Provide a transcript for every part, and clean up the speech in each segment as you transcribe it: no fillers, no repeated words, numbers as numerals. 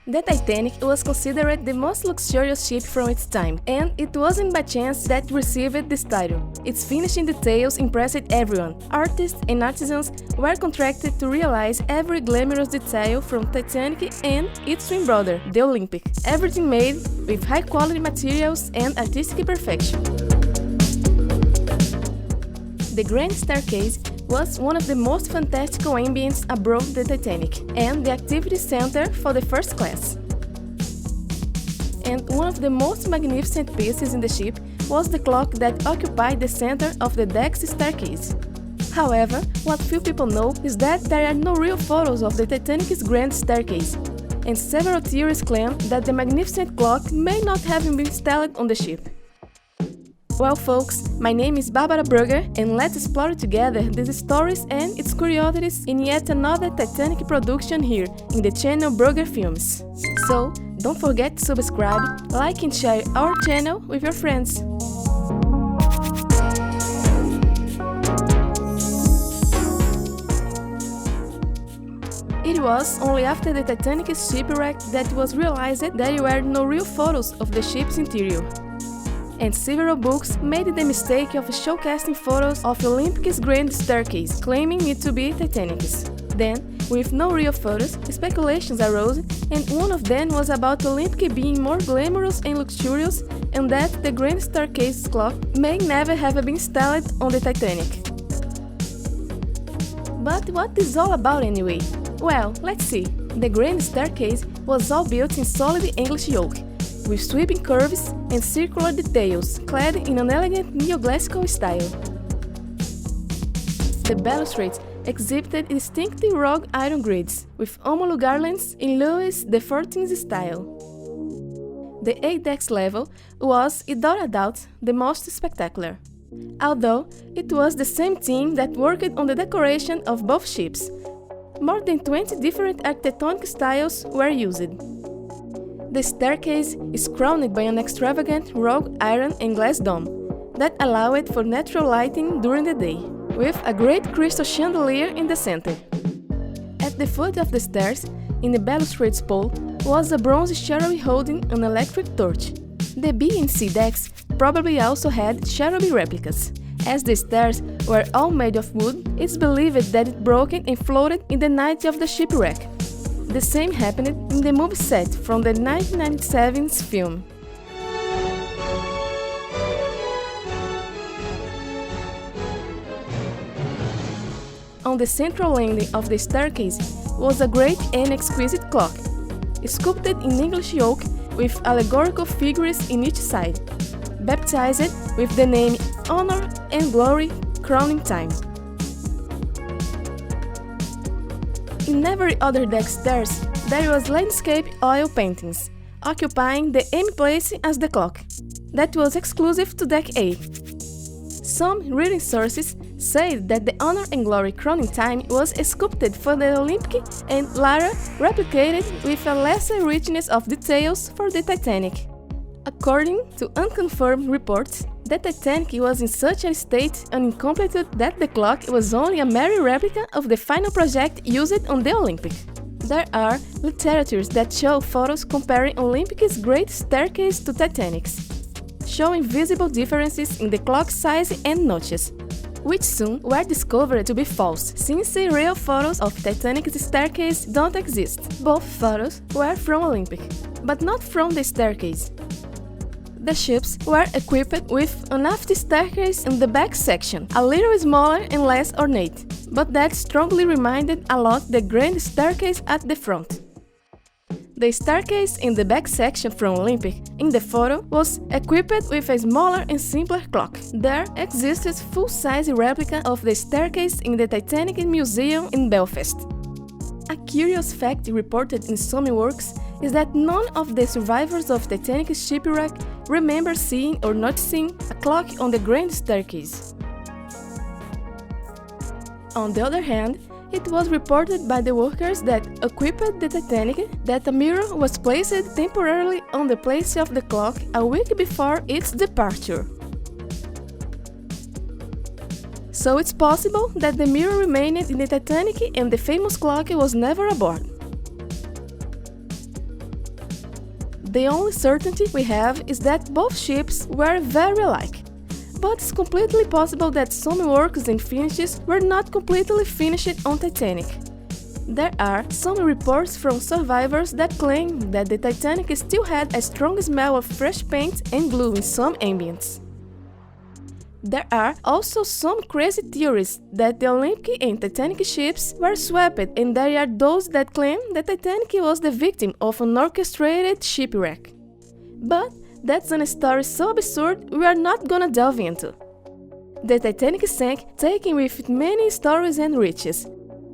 The Titanic was considered the most luxurious ship from its time, and it wasn't by chance that it received this title. Its finishing details impressed everyone. Artists and artisans were contracted to realize every glamorous detail from Titanic and its twin brother, the Olympic. Everything made with high-quality materials and artistic perfection. The Grand Staircase was one of the most fantastical ambients aboard the Titanic, and the activity center for the first class. And one of the most magnificent pieces in the ship was the clock that occupied the center of the deck's staircase. However, what few people know is that there are no real photos of the Titanic's Grand Staircase, and several theories claim that the magnificent clock may not have been installed on the ship. Well folks, my name is Brugger, and let's explore together these stories and its curiosities in yet another Titanic production here in the channel Brugger Films. So, don't forget to subscribe, like and share our channel with your friends. It was only after the Titanic's shipwreck that it was realized that there were no real photos of the ship's interior. And several books made the mistake of showcasing photos of Olympic's Grand Staircase, claiming it to be Titanic's. Then, with no real photos, speculations arose, and one of them was about Olympic being more glamorous and luxurious, and that the Grand Staircase clock may never have been installed on the Titanic. But what is all about anyway? Well, let's see. The Grand Staircase was all built in solid English oak, with sweeping curves and circular details, clad in an elegant neoclassical style. The balustrades exhibited distinctive wrought iron grids, with homologue garlands in Louis XIV's style. The apex level was, without a doubt, the most spectacular, although it was the same team that worked on the decoration of both ships. More than 20 different architectonic styles were used. The staircase is crowned by an extravagant wrought iron and glass dome that allowed for natural lighting during the day, with a great crystal chandelier in the center. At the foot of the stairs, in the balustrade's pole, was a bronze cherub holding an electric torch. The B and C decks probably also had cherub replicas. As the stairs were all made of wood, it's believed that it broke and floated in the night of the shipwreck. The same happened in the movie set from the 1997 film. On the central landing of the staircase was a great and exquisite clock, sculpted in English oak with allegorical figures in each side, baptized with the name Honor and Glory Crowning Time. In every other deck stairs, there was landscape oil paintings, occupying the same place as the clock. That was exclusive to deck A. Some reading sources say that the Honor and Glory Crowning Time was sculpted for the Olympic and later replicated with a lesser richness of details for the Titanic. According to unconfirmed reports, the Titanic was in such a state and incomplete that the clock was only a mere replica of the final project used on the Olympic. There are literatures that show photos comparing Olympic's Great Staircase to Titanic's, showing visible differences in the clock size and notches, which soon were discovered to be false, since the real photos of Titanic's staircase don't exist. Both photos were from Olympic, but not from the staircase. The ships were equipped with an aft staircase in the back section, a little smaller and less ornate, but that strongly reminded a lot the Grand Staircase at the front. The staircase in the back section from Olympic in the photo was equipped with a smaller and simpler clock. There existed full-size replica of the staircase in the Titanic Museum in Belfast. A curious fact reported in some works is that none of the survivors of Titanic's shipwreck remember seeing or noticing a clock on the Grand Staircase. On the other hand, it was reported by the workers that equipped the Titanic that a mirror was placed temporarily on the place of the clock a week before its departure. So it's possible that the mirror remained in the Titanic and the famous clock was never aboard. The only certainty we have is that both ships were very alike. But it's completely possible that some works and finishes were not completely finished on Titanic. There are some reports from survivors that claim that the Titanic still had a strong smell of fresh paint and glue in some ambients. There are also some crazy theories that the Olympic and Titanic ships were swapped, and there are those that claim that Titanic was the victim of an orchestrated shipwreck. But that's a story so absurd we are not gonna delve into. The Titanic sank, taking with it many stories and riches.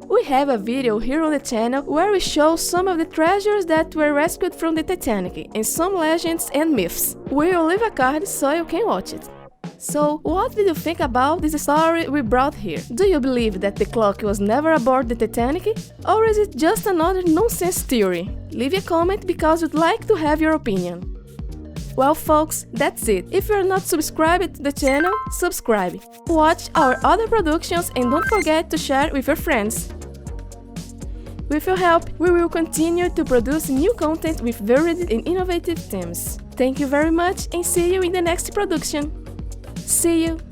We have a video here on the channel where we show some of the treasures that were rescued from the Titanic and some legends and myths. We will leave a card so you can watch it. So, what did you think about this story we brought here? Do you believe that the clock was never aboard the Titanic? Or is it just another nonsense theory? Leave a comment because we'd like to have your opinion. Well folks, that's it. If you're not subscribed to the channel, subscribe. Watch our other productions and don't forget to share with your friends. With your help, we will continue to produce new content with varied and innovative themes. Thank you very much and see you in the next production. See you!